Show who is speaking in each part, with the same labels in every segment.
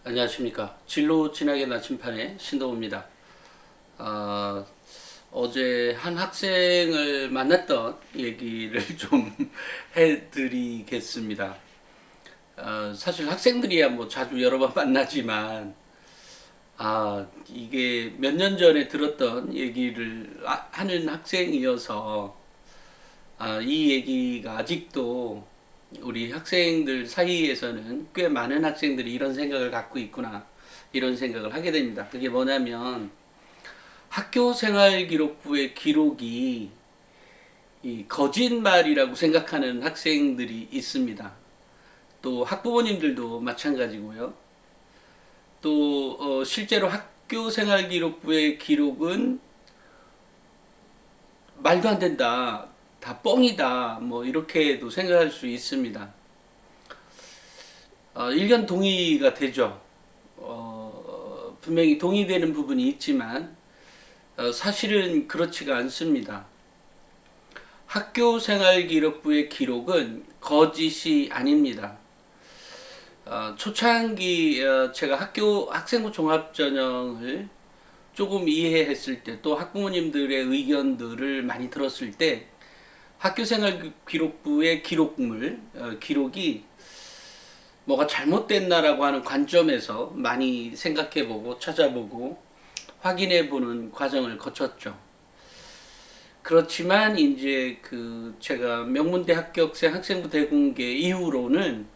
Speaker 1: 안녕하십니까. 진로 진학의 나침판의 신동우입니다. 어제 한 학생을 만났던 얘기를 좀 해드리겠습니다. 사실 학생들이야 뭐 자주 여러 번 만나지만, 이게 몇 년 전에 들었던 얘기를 하는 학생이어서, 이 얘기가 아직도 우리 학생들 사이에서는 꽤 많은 학생들이 이런 생각을 갖고 있구나, 이런 생각을 하게 됩니다. 그게 뭐냐면 학교 생활 기록부의 기록이 이 거짓말이라고 생각하는 학생들이 있습니다. 또 학부모님들도 마찬가지고요. 또 실제로 학교 생활 기록부의 기록은 말도 안 된다, 다 뻥이다, 뭐 이렇게도 생각할 수 있습니다. 일견 동의가 되죠. 분명히 동의되는 부분이 있지만 사실은 그렇지가 않습니다. 학교 생활 기록부의 기록은 거짓이 아닙니다. 초창기 제가 학생부 종합전형을 조금 이해했을 때, 또 학부모님들의 의견들을 많이 들었을 때, 학교 생활 기록부의 기록이 뭐가 잘못됐나라고 하는 관점에서 많이 생각해보고 찾아보고 확인해보는 과정을 거쳤죠. 그렇지만 이제 제가 명문대 합격생 학생부 대공개 이후로는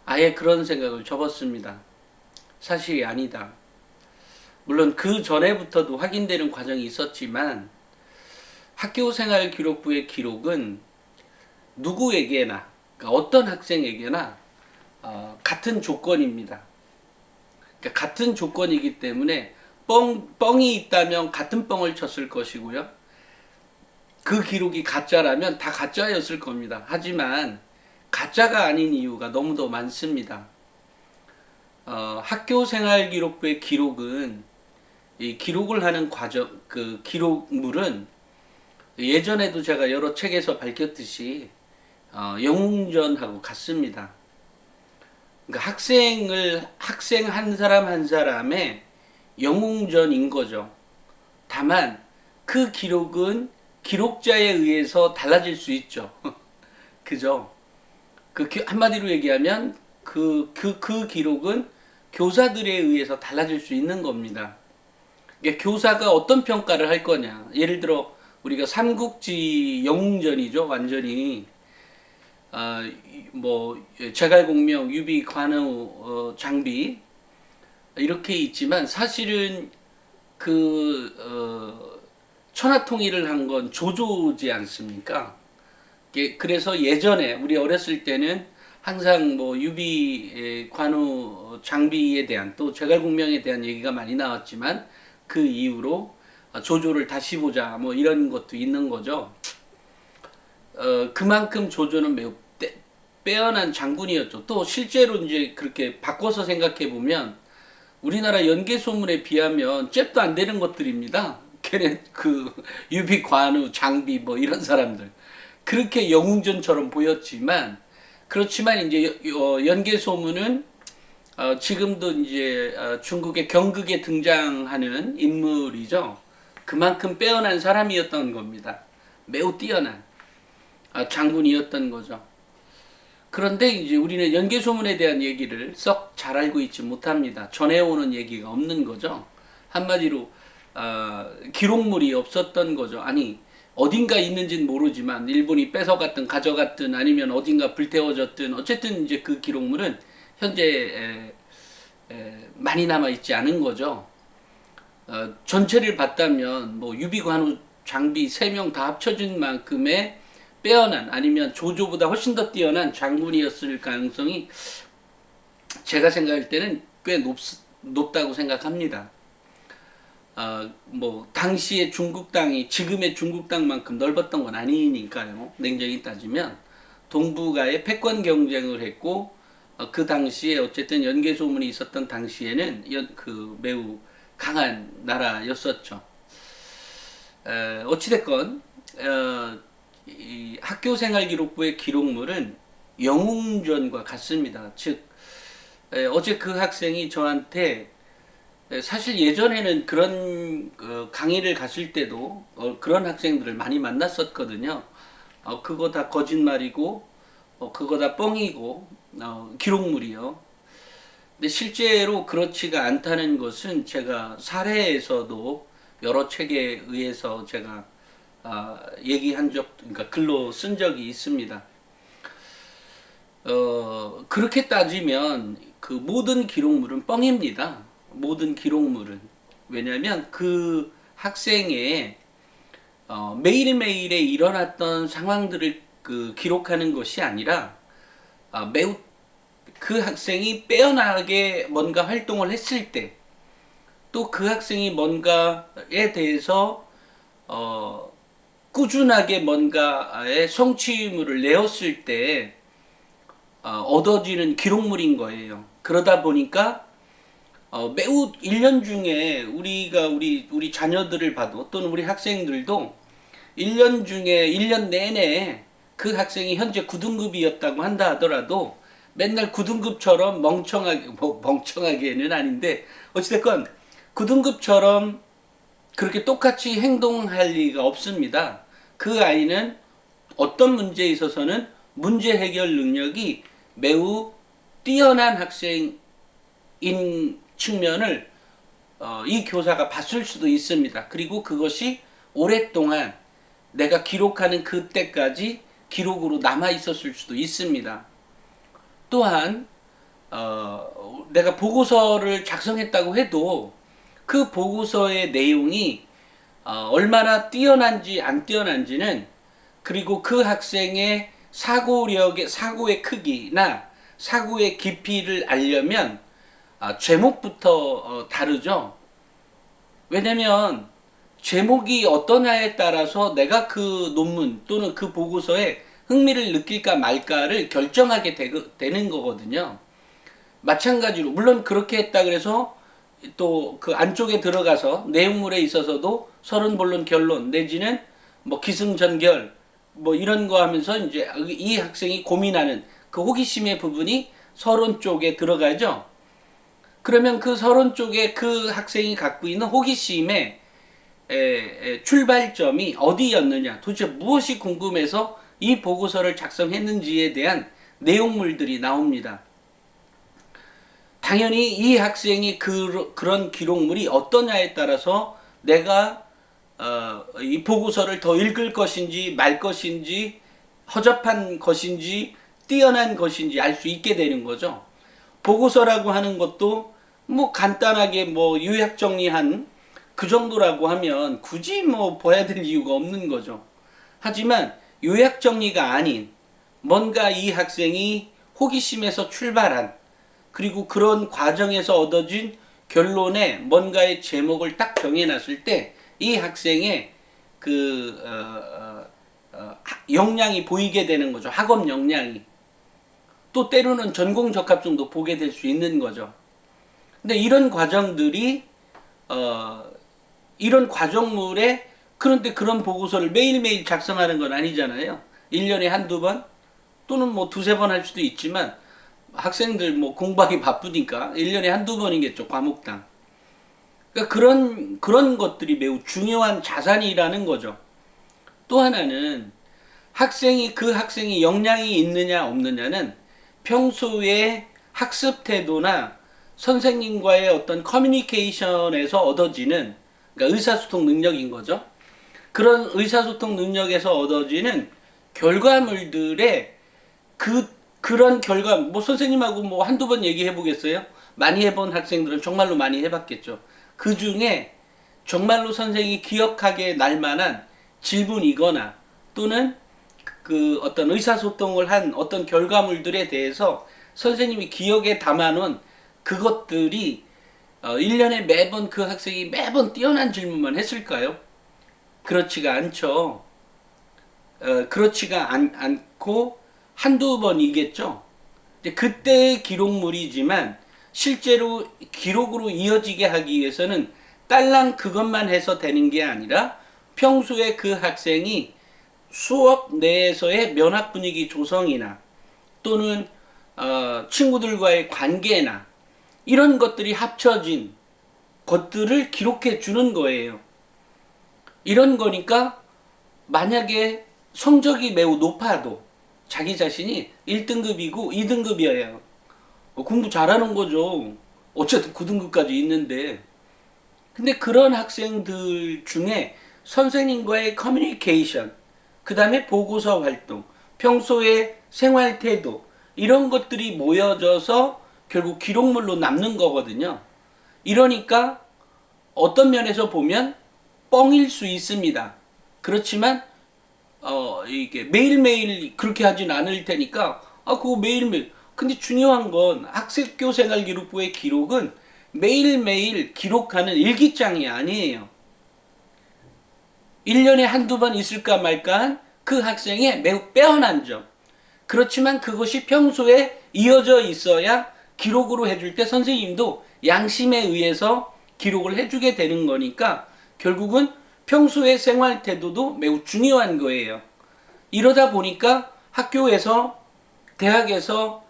Speaker 1: 아예 그런 생각을 접었습니다. 사실이 아니다. 물론 그 전에부터도 확인되는 과정이 있었지만 학교생활 기록부의 기록은 누구에게나, 그러니까 어떤 학생에게나 같은 조건입니다. 그러니까 같은 조건이기 때문에 뻥이 있다면 같은 뻥을 쳤을 것이고요. 그 기록이 가짜라면 다 가짜였을 겁니다. 하지만 가짜가 아닌 이유가 너무도 많습니다. 학교생활기록부의 기록은, 이 기록을 하는 과정, 그 기록물은 예전에도 제가 여러 책에서 밝혔듯이 영웅전하고 같습니다. 그러니까 학생 한 사람 한 사람의 영웅전인 거죠. 다만 그 기록은 기록자에 의해서 달라질 수 있죠. 그죠? 한마디로 얘기하면 그 기록은 교사들에 의해서 달라질 수 있는 겁니다. 그러니까 교사가 어떤 평가를 할 거냐. 예를 들어 우리가 삼국지 영웅전이죠. 완전히 제갈공명, 유비, 관우, 장비 이렇게 있지만 사실은 천하통일을 한 건 조조지 않습니까? 그래서 예전에 우리 어렸을 때는 항상 뭐 유비, 관우, 장비에 대한, 또 제갈공명에 대한 얘기가 많이 나왔지만 그 이후로 조조를 다시 보자 뭐 이런 것도 있는 거죠. 그만큼 조조는 매우 빼어난 장군이었죠. 또 실제로 이제 그렇게 바꿔서 생각해 보면 우리나라 연개 소문에 비하면 잽도 안 되는 것들입니다. 걔네 유비, 관우, 장비 뭐 이런 사람들 그렇게 영웅전처럼 보였지만, 그렇지만 이제 연개 소문은 지금도 이제 중국의 경극에 등장하는 인물이죠. 그만큼 빼어난 사람이었던 겁니다. 매우 뛰어난 장군이었던 거죠. 그런데 이제 우리는 연개 소문에 대한 얘기를 썩 잘 알고 있지 못합니다. 전해오는 얘기가 없는 거죠. 한마디로 기록물이 없었던 거죠. 아니, 어딘가 있는지는 모르지만 일본이 뺏어갔든 가져갔든 아니면 어딘가 불태워졌든 어쨌든 이제 그 기록물은 현재 많이 남아 있지 않은 거죠. 전체를 봤다면 뭐 유비관우 장비 3명 다 합쳐진 만큼의 빼어난, 아니면 조조보다 훨씬 더 뛰어난 장군이었을 가능성이 제가 생각할 때는 꽤 높다고 생각합니다. 당시의 중국 땅이 지금의 중국 땅만큼 넓었던 건 아니니까요. 냉정히 따지면 동북아에 패권 경쟁을 했고, 그 당시에 어쨌든 연개 소문이 있었던 당시에는 매우 강한 나라였었죠. 어찌됐건 이 학교생활 기록부의 기록물은 영웅전과 같습니다. 즉 어제 그 학생이 저한테 사실 예전에는 그런 강의를 갔을 때도 그런 학생들을 많이 만났었거든요. 그거 다 거짓말이고 그거 다 뻥이고 기록물이요. 근데 실제로 그렇지가 않다는 것은 제가 사례에서도 여러 책에 의해서 제가 얘기한 그러니까 글로 쓴 적이 있습니다. 그렇게 따지면 그 모든 기록물은 뻥입니다. 모든 기록물은. 왜냐하면 그 학생의 매일매일에 일어났던 상황들을 기록하는 것이 아니라 매우 그 학생이 빼어나게 뭔가 활동을 했을 때, 또 그 학생이 뭔가에 대해서 꾸준하게 뭔가의 성취물을 내었을 때 얻어지는 기록물인 거예요. 그러다 보니까 매우 1년 중에 우리 자녀들을 봐도, 또는 우리 학생들도 1년 중에 1년 내내 그 학생이 현재 9등급이었다고 한다 하더라도 맨날 9등급처럼 멍청하게는 아닌데 어찌됐건 9등급처럼 그렇게 똑같이 행동할 리가 없습니다. 그 아이는 어떤 문제에 있어서는 문제 해결 능력이 매우 뛰어난 학생인 측면을 이 교사가 봤을 수도 있습니다. 그리고 그것이 오랫동안 내가 기록하는 그때까지 기록으로 남아 있었을 수도 있습니다. 또한 내가 보고서를 작성했다고 해도 그 보고서의 내용이 얼마나 뛰어난지 안 뛰어난지는, 그리고 그 학생의 사고의 크기나 사고의 깊이를 알려면 제목부터 다르죠. 왜냐면 제목이 어떠냐에 따라서 내가 그 논문 또는 그 보고서에 흥미를 느낄까 말까를 결정하게 되는 거거든요. 마찬가지로 물론 그렇게 했다 그래서 또 그 안쪽에 들어가서 내용물에 있어서도 서론본론 결론 내지는 뭐 기승전결 뭐 이런 거 하면서 이제 이 학생이 고민하는 그 호기심의 부분이 서론 쪽에 들어가죠. 그러면 그 서론 쪽에 그 학생이 갖고 있는 호기심의 출발점이 어디였느냐, 도대체 무엇이 궁금해서 이 보고서를 작성했는지에 대한 내용물들이 나옵니다. 당연히 이 학생이 그런 기록물이 어떠냐에 따라서 내가 이 보고서를 더 읽을 것인지 말 것인지 허접한 것인지 뛰어난 것인지 알 수 있게 되는 거죠. 보고서라고 하는 것도 뭐 간단하게 뭐 요약 정리한 그 정도라고 하면 굳이 뭐 봐야 될 이유가 없는 거죠. 하지만 요약 정리가 아닌 뭔가 이 학생이 호기심에서 출발한, 그리고 그런 과정에서 얻어진 결론에 뭔가의 제목을 딱 정해놨을 때 이 학생의 역량이 보이게 되는 거죠. 학업 역량이. 또 때로는 전공 적합성도 보게 될 수 있는 거죠. 근데 이런 과정들이 이런 과정물에, 그런데 그런 보고서를 매일매일 작성하는 건 아니잖아요. 1년에 한두 번 또는 뭐 두세 번 할 수도 있지만 학생들 뭐 공부하기 바쁘니까 1년에 한두 번이겠죠, 과목당. 그러니까 그런 것들이 매우 중요한 자산이라는 거죠. 또 하나는 그 학생이 역량이 있느냐 없느냐는 평소에 학습 태도나 선생님과의 어떤 커뮤니케이션에서 얻어지는, 그러니까 의사소통 능력인 거죠. 그런 의사소통 능력에서 얻어지는 결과물들의 그런 뭐 선생님하고 뭐 한두 번 얘기해 보겠어요? 많이 해본 학생들은 정말로 많이 해봤겠죠. 그 중에 정말로 선생이 기억하게 날 만한 질문이거나 또는 그 어떤 의사소통을 한 어떤 결과물들에 대해서 선생님이 기억에 담아놓은 그것들이 1년에 매번 그 학생이 매번 뛰어난 질문만 했을까요? 그렇지가 않죠. 그렇지가 않고 한두 번이겠죠. 그때의 기록물이지만 실제로 기록으로 이어지게 하기 위해서는 딸랑 그것만 해서 되는 게 아니라 평소에 그 학생이 수업 내에서의 면학 분위기 조성이나 또는 친구들과의 관계나 이런 것들이 합쳐진 것들을 기록해 주는 거예요. 이런 거니까 만약에 성적이 매우 높아도 자기 자신이 1등급이고 2등급이어야 공부 잘하는 거죠. 어쨌든 9등급까지 있는데. 근데 그런 학생들 중에 선생님과의 커뮤니케이션, 그 다음에 보고서 활동, 평소의 생활 태도, 이런 것들이 모여져서 결국 기록물로 남는 거거든요. 이러니까 어떤 면에서 보면 뻥일 수 있습니다. 그렇지만 이게 매일매일 그렇게 하진 않을 테니까 그거 매일매일. 근데 중요한 건 학교 생활 기록부의 기록은 매일매일 기록하는 일기장이 아니에요. 1년에 한두 번 있을까 말까한 그 학생의 매우 빼어난 점. 그렇지만 그것이 평소에 이어져 있어야 기록으로 해줄 때 선생님도 양심에 의해서 기록을 해주게 되는 거니까 결국은 평소의 생활 태도도 매우 중요한 거예요. 이러다 보니까 학교에서, 대학에서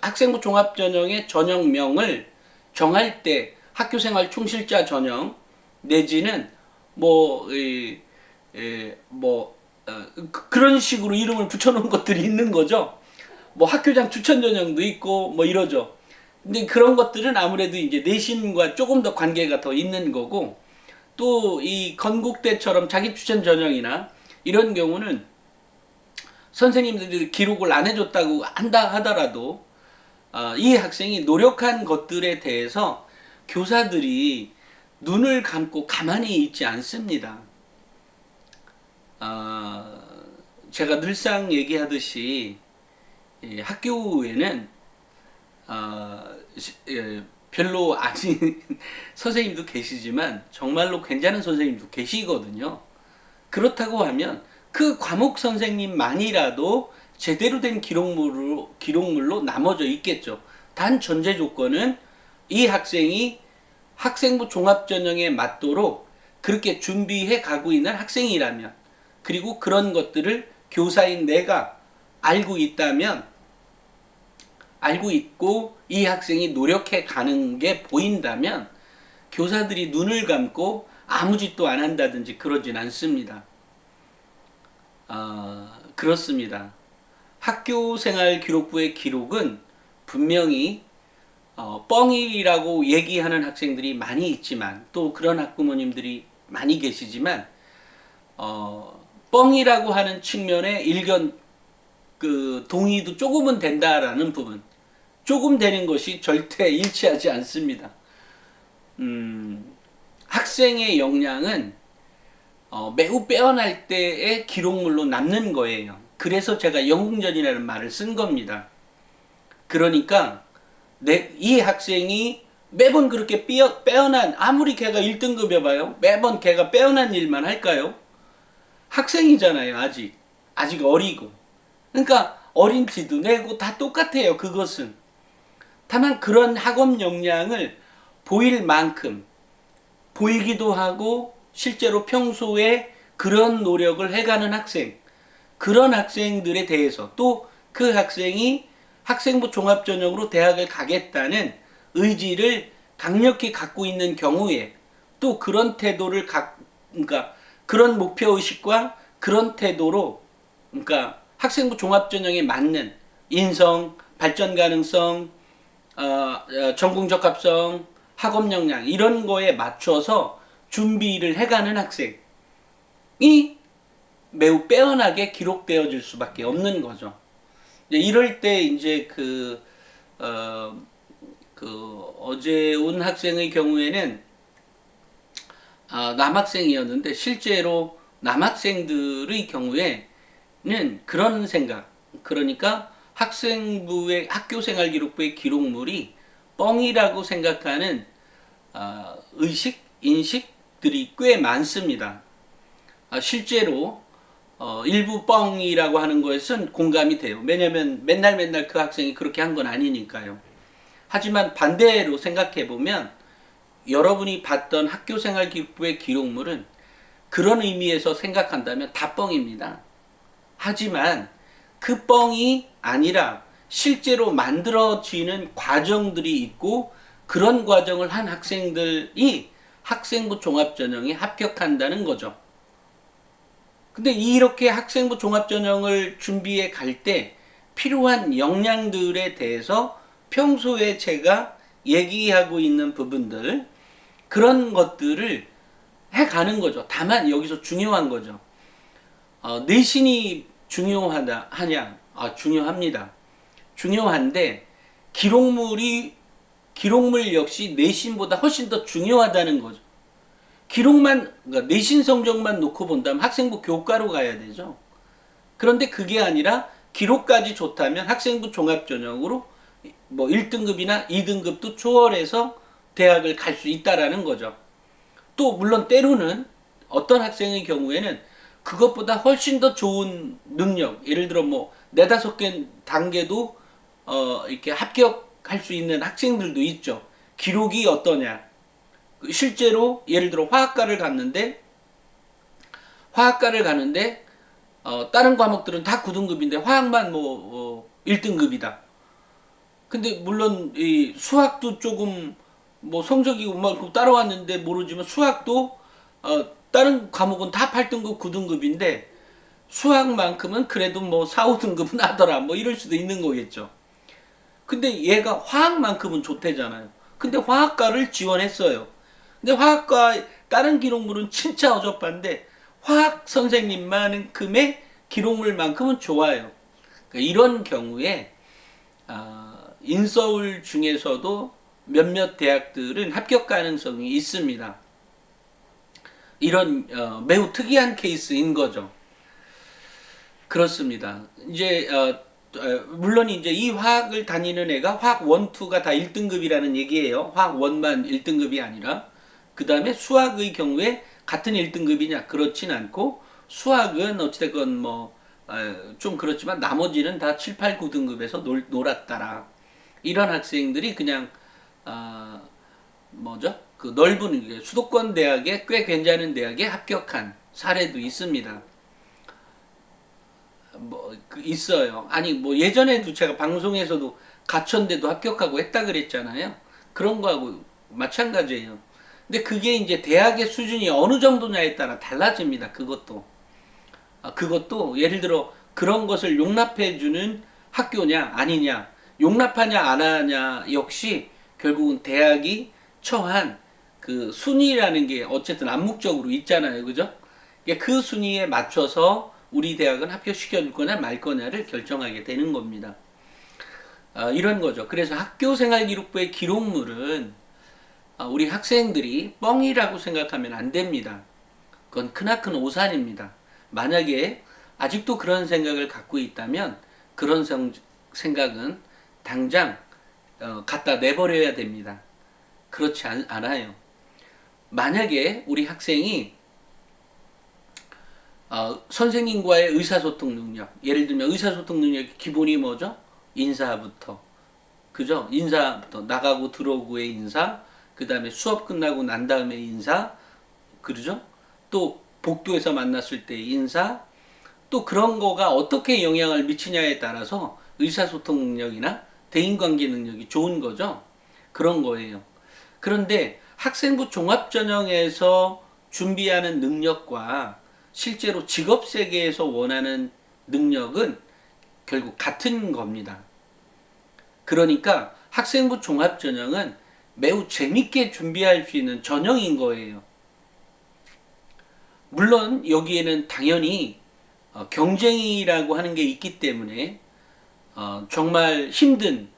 Speaker 1: 학생부 종합전형의 전형명을 정할 때 학교생활 충실자 전형 내지는 그런 식으로 이름을 붙여놓은 것들이 있는 거죠. 학교장 추천 전형도 있고 이러죠. 근데 그런 것들은 아무래도 이제 내신과 조금 더 관계가 더 있는 거고, 또 이 건국대처럼 자기 추천 전형이나 이런 경우는 선생님들이 기록을 안 해줬다고 한다 하더라도 이 학생이 노력한 것들에 대해서 교사들이 눈을 감고 가만히 있지 않습니다. 제가 늘상 얘기하듯이 학교에는 별로 아닌 선생님도 계시지만 정말로 괜찮은 선생님도 계시거든요. 그렇다고 하면 그 과목 선생님만이라도 제대로 된 기록물로 남아져 있겠죠. 단 전제 조건은 이 학생이 학생부 종합전형에 맞도록 그렇게 준비해 가고 있는 학생이라면, 그리고 그런 것들을 교사인 내가 알고 있다면, 알고 있고 이 학생이 노력해 가는 게 보인다면 교사들이 눈을 감고 아무 짓도 안 한다든지 그러진 않습니다. 그렇습니다. 학교생활 기록부의 기록은 분명히 뻥이라고 얘기하는 학생들이 많이 있지만, 또 그런 학부모님들이 많이 계시지만 뻥이라고 하는 측면의 일견 동의도 조금은 된다라는 부분, 조금 되는 것이 절대 일치하지 않습니다. 학생의 역량은 매우 빼어날 때의 기록물로 남는 거예요. 그래서 제가 영웅전이라는 말을 쓴 겁니다. 그러니까 이 학생이 매번 그렇게 빼어난, 아무리 걔가 1등급이어봐요, 매번 걔가 빼어난 일만 할까요? 학생이잖아요. 아직 어리고. 그러니까 어린 티도 내고 다 똑같아요. 그것은. 다만 그런 학업 역량을 보일 만큼 보이기도 하고 실제로 평소에 그런 노력을 해가는 학생, 그런 학생들에 대해서, 또 그 학생이 학생부 종합전형으로 대학을 가겠다는 의지를 강력히 갖고 있는 경우에 또 그런 태도를 그러니까 그런 목표의식과 그런 태도로, 그러니까 학생부 종합전형에 맞는 인성, 발전 가능성, 전공 적합성, 학업 역량 이런 거에 맞춰서 준비를 해가는 학생이 매우 빼어나게 기록되어질 수밖에 없는 거죠. 이럴 때 이제 어제 온 학생의 경우에는 남학생이었는데, 실제로 남학생들의 경우에는 그런 생각, 그러니까 학생부의 학교생활 기록부의 기록물이 뻥이라고 생각하는 의식, 인식들이 꽤 많습니다. 실제로 일부 뻥이라고 하는 것은 공감이 돼요. 왜냐면 맨날 그 학생이 그렇게 한 건 아니니까요. 하지만 반대로 생각해보면 여러분이 봤던 학교생활 기록부의 기록물은 그런 의미에서 생각한다면 다 뻥입니다. 하지만 그 뻥이 아니라 실제로 만들어지는 과정들이 있고 그런 과정을 한 학생들이 학생부 종합전형에 합격한다는 거죠. 근데 이렇게 학생부 종합전형을 준비해 갈 때 필요한 역량들에 대해서 평소에 제가 얘기하고 있는 부분들, 그런 것들을 해가는 거죠. 다만 여기서 중요한 거죠. 내신이 중요하냐? 중요합니다. 중요한데 기록물 역시 내신보다 훨씬 더 중요하다는 거죠. 그러니까 내신 성적만 놓고 본다면 학생부 교과로 가야 되죠. 그런데 그게 아니라 기록까지 좋다면 학생부 종합전형으로 뭐 1등급이나 2등급도 초월해서 대학을 갈 수 있다라는 거죠. 또 물론 때로는 어떤 학생의 경우에는 그것보다 훨씬 더 좋은 능력, 예를 들어 뭐 네다섯 개 단계도 이렇게 합격할 수 있는 학생들도 있죠. 기록이 어떠냐? 실제로 예를 들어 화학과를 갔는데 다른 과목들은 다 9등급인데 화학만 1등급이다. 근데 물론 이 수학도 조금 뭐 성적이 그만큼 따라왔는데 모르지만 수학도 다른 과목은 다 8등급, 9등급인데 수학만큼은 그래도 뭐 4, 5등급은 하더라. 뭐 이럴 수도 있는 거겠죠. 근데 얘가 화학만큼은 좋대잖아요. 근데 화학과를 지원했어요. 근데 화학과 다른 기록물은 진짜 어접한데 화학 선생님만큼의 기록물만큼은 좋아요. 그러니까 이런 경우에 인서울 중에서도 몇몇 대학들은 합격 가능성이 있습니다. 이런 매우 특이한 케이스인 거죠. 그렇습니다. 이제 물론 이제 이 화학을 다니는 애가 화학 1, 2가 다 1등급이라는 얘기예요. 화학 1만 1등급이 아니라. 그 다음에 수학의 경우에 같은 1등급이냐? 그렇진 않고 수학은 어찌됐건 좀 그렇지만 나머지는 다 7, 8, 9등급에서 놀았다라. 이런 학생들이 그냥 그 넓은 수도권 대학에 꽤 괜찮은 대학에 합격한 사례도 있습니다. 있어요. 아니 예전에도 제가 방송에서도 가천대도 합격하고 했다 그랬잖아요. 그런 거하고 마찬가지예요. 근데 그게 이제 대학의 수준이 어느 정도냐에 따라 달라집니다. 그것도 예를 들어 그런 것을 용납해주는 학교냐 아니냐, 용납하냐 안 하냐 역시 결국은 대학이 처한 그 순위라는 게 어쨌든 암묵적으로 있잖아요. 그죠? 그 순위에 맞춰서 우리 대학은 합격시켜줄 거냐 말 거냐를 결정하게 되는 겁니다. 이런 거죠. 그래서 학교생활기록부의 기록물은 우리 학생들이 뻥이라고 생각하면 안 됩니다. 그건 크나큰 오산입니다. 만약에 아직도 그런 생각을 갖고 있다면 그런 생각은 당장 갖다 내버려야 됩니다. 그렇지 않아요. 만약에 우리 학생이 선생님과의 의사소통 능력, 예를 들면 의사소통 능력의 기본이 뭐죠? 인사부터, 그죠? 인사부터 나가고 들어오고의 인사, 그 다음에 수업 끝나고 난 다음에 인사, 그러죠? 또 복도에서 만났을 때의 인사, 또 그런 거가 어떻게 영향을 미치냐에 따라서 의사소통 능력이나 대인관계 능력이 좋은 거죠. 그런 거예요. 그런데 학생부 종합전형에서 준비하는 능력과 실제로 직업세계에서 원하는 능력은 결국 같은 겁니다. 그러니까 학생부 종합전형은 매우 재밌게 준비할 수 있는 전형인 거예요. 물론 여기에는 당연히 경쟁이라고 하는 게 있기 때문에 정말 힘든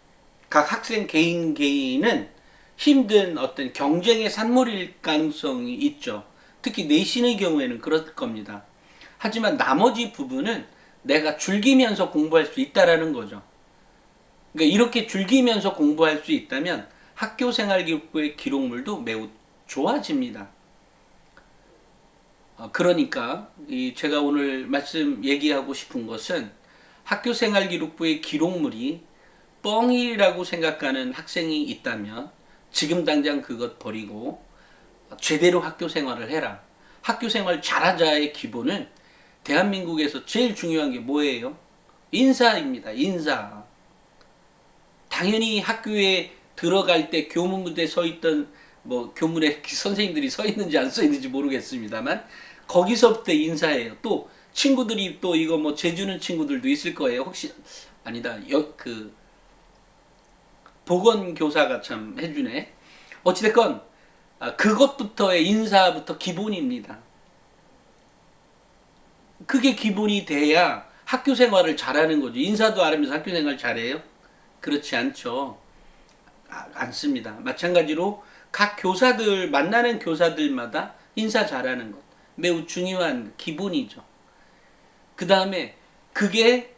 Speaker 1: 각 학생 개인은 힘든 어떤 경쟁의 산물일 가능성이 있죠. 특히 내신의 경우에는 그럴 겁니다. 하지만 나머지 부분은 내가 즐기면서 공부할 수 있다라는 거죠. 그러니까 이렇게 즐기면서 공부할 수 있다면 학교생활기록부의 기록물도 매우 좋아집니다. 그러니까 제가 오늘 얘기하고 싶은 것은 학교생활기록부의 기록물이 뻥이라고 생각하는 학생이 있다면 지금 당장 그것 버리고 제대로 학교생활을 해라. 학교생활 잘하자의 기본은 대한민국에서 제일 중요한 게 뭐예요? 인사입니다. 인사. 당연히 학교에 들어갈 때 교문부대에 서 있던 뭐 교문에 선생님들이 서 있는지 안 서 있는지 모르겠습니다만 거기서부터 인사해요. 또 친구들이 또 이거 뭐 재주는 친구들도 있을 거예요. 혹시 아니다. 그 보건교사가 참 해주네. 어찌됐건 그것부터의 인사부터 기본입니다. 그게 기본이 돼야 학교 생활을 잘하는 거죠. 인사도 안 하면서 학교 생활 잘해요? 그렇지 않죠. 않습니다. 마찬가지로 각 교사들, 만나는 교사들마다 인사 잘하는 것 매우 중요한 기본이죠. 그 다음에 그게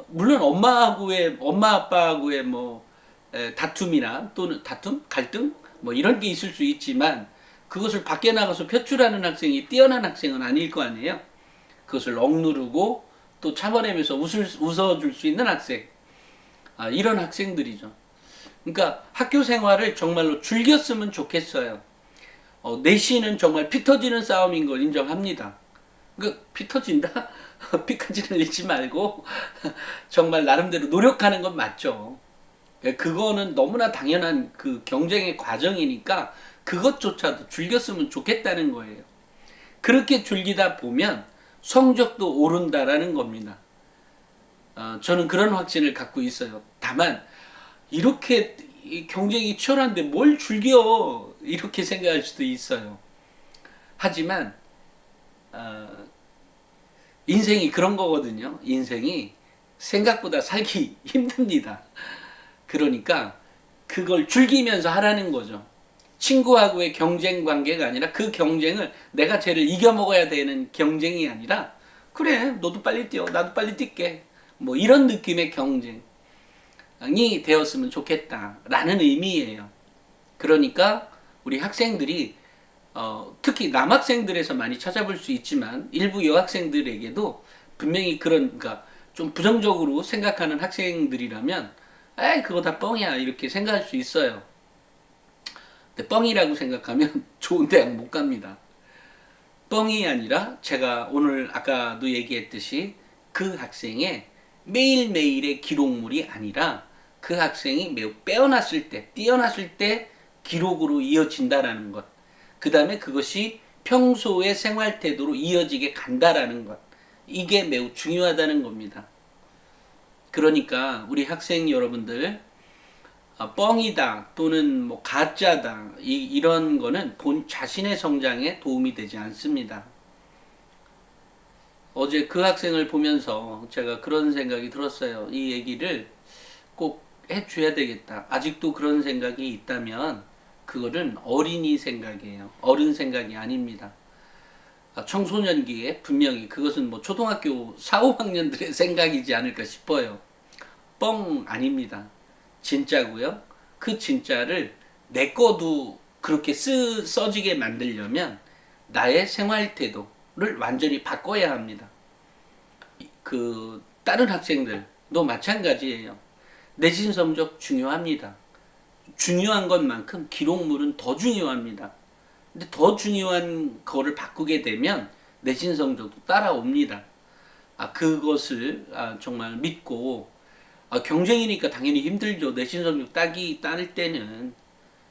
Speaker 1: 물론 엄마 아빠하고의 뭐 다툼이나 또는 다툼, 갈등 뭐 이런 게 있을 수 있지만 그것을 밖에 나가서 표출하는 학생이 뛰어난 학생은 아닐 거 아니에요. 그것을 억누르고 또 참아내면서 웃어줄 수 있는 학생, 이런 학생들이죠. 그러니까 학교 생활을 정말로 즐겼으면 좋겠어요. 내신은 정말 피 터지는 싸움인 걸 인정합니다. 그러니까 피 터진다? 피까지 흘리지 말고 정말 나름대로 노력하는 건 맞죠. 그거는 너무나 당연한 그 경쟁의 과정이니까 그것조차도 즐겼으면 좋겠다는 거예요. 그렇게 즐기다 보면 성적도 오른다라는 겁니다. 저는 그런 확신을 갖고 있어요. 다만 이렇게 경쟁이 치열한데 뭘 즐겨 이렇게 생각할 수도 있어요. 하지만 인생이 그런 거거든요. 인생이 생각보다 살기 힘듭니다. 그러니까 그걸 즐기면서 하라는 거죠. 친구하고의 경쟁 관계가 아니라 그 경쟁을 내가 쟤를 이겨먹어야 되는 경쟁이 아니라 그래 너도 빨리 뛰어 나도 빨리 뛸게 뭐 이런 느낌의 경쟁이 되었으면 좋겠다라는 의미예요. 그러니까 우리 학생들이 특히 남학생들에서 많이 찾아볼 수 있지만 일부 여학생들에게도 분명히 그러니까 좀 부정적으로 생각하는 학생들이라면 에이 그거 다 뻥이야 이렇게 생각할 수 있어요. 근데 뻥이라고 생각하면 좋은 대학 못 갑니다. 뻥이 아니라 제가 오늘 아까도 얘기했듯이 그 학생의 매일매일의 기록물이 아니라 그 학생이 매우 빼어났을 때 뛰어났을 때 기록으로 이어진다라는 것, 그 다음에 그것이 평소의 생활 태도로 이어지게 간다라는 것, 이게 매우 중요하다는 겁니다. 그러니까 우리 학생 여러분들 뻥이다 또는 뭐 가짜다 이런 거는 본 자신의 성장에 도움이 되지 않습니다. 어제 그 학생을 보면서 제가 그런 생각이 들었어요. 이 얘기를 꼭 해줘야 되겠다. 아직도 그런 생각이 있다면 그거는 어린이 생각이에요. 어른 생각이 아닙니다. 청소년기에 분명히 그것은 뭐 초등학교 4, 5학년들의 생각이지 않을까 싶어요. 뻥 아닙니다. 진짜고요. 그 진짜를 내 거도 그렇게 써지게 만들려면 나의 생활 태도를 완전히 바꿔야 합니다. 그 다른 학생들도 마찬가지예요. 내신 성적 중요합니다. 중요한 것만큼 기록물은 더 중요합니다. 근데 더 중요한 거를 바꾸게 되면 내신 성적도 따라옵니다. 그것을 정말 믿고 경쟁이니까 당연히 힘들죠. 내신 성적 따를 때는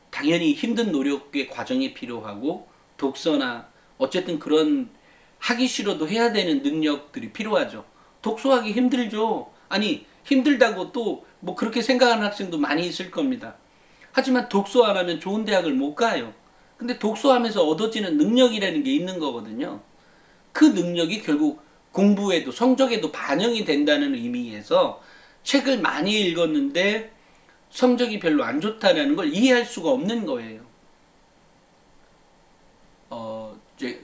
Speaker 1: 당연히 힘든 노력의 과정이 필요하고 독서나 어쨌든 그런 하기 싫어도 해야 되는 능력들이 필요하죠. 독서하기 힘들죠. 아니 힘들다고 또 뭐 그렇게 생각하는 학생도 많이 있을 겁니다. 하지만 독서 안 하면 좋은 대학을 못 가요. 근데 독서하면서 얻어지는 능력이라는 게 있는 거거든요. 그 능력이 결국 공부에도 성적에도 반영이 된다는 의미에서 책을 많이 읽었는데 성적이 별로 안 좋다는 걸 이해할 수가 없는 거예요.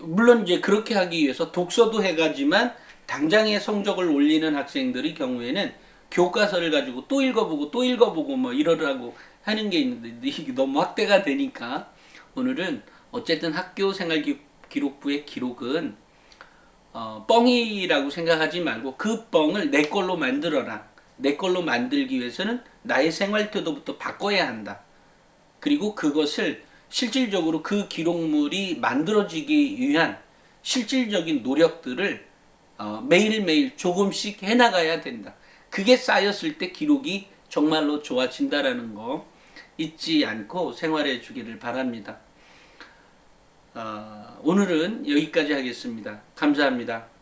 Speaker 1: 물론 이제 그렇게 하기 위해서 독서도 해가지만 당장의 성적을 올리는 학생들의 경우에는 교과서를 가지고 또 읽어보고 뭐 이러라고 하는 게 있는데 이게 너무 확대가 되니까 오늘은 어쨌든 학교 생활 기록부의 기록은 뻥이라고 생각하지 말고 그 뻥을 내 걸로 만들어라. 내 걸로 만들기 위해서는 나의 생활 태도부터 바꿔야 한다. 그리고 그것을 실질적으로 그 기록물이 만들어지기 위한 실질적인 노력들을 매일매일 조금씩 해나가야 된다. 그게 쌓였을 때 기록이 정말로 좋아진다라는 거 잊지 않고 생활해 주기를 바랍니다. 오늘은 여기까지 하겠습니다. 감사합니다.